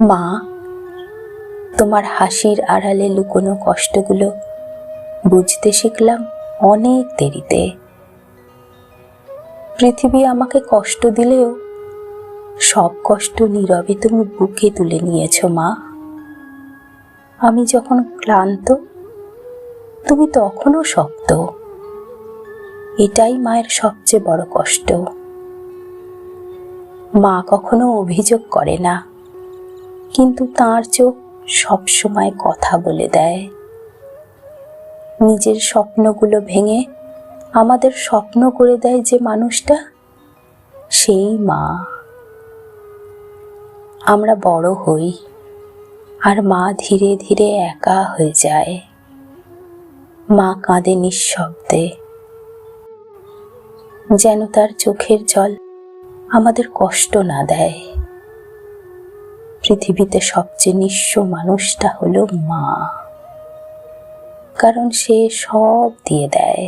মা, তোমার হাসির আড়ালে লুকোনো কষ্টগুলো বুঝতে শিখলাম অনেক দেরিতে। পৃথিবী আমাকে কষ্ট দিলেও সব কষ্ট নীরবে তুমি বুকে তুলে নিয়েছো মা। আমি যখন ক্লান্ত, তুমি তখনও শক্ত। এটাই মায়ের সবচেয়ে বড় কষ্ট। মা কখনো অভিযোগ করে না, কিন্তু তার চোখ সবসময় কথা বলে দেয়। নিজের স্বপ্নগুলো ভেঙে আমাদের স্বপ্ন করে দেয় যে মানুষটা, সেই মা। আমরা বড় হই আর মা ধীরে ধীরে একা হয়ে যায়। মা কাঁদে নিঃশব্দে, যেন তার চোখের জল আমাদের কষ্ট না দেয়। পৃথিবীতে সবচেয়ে নিঃস্ব মানুষটা হলো মা, কারণ সে সব দিয়ে দেয়।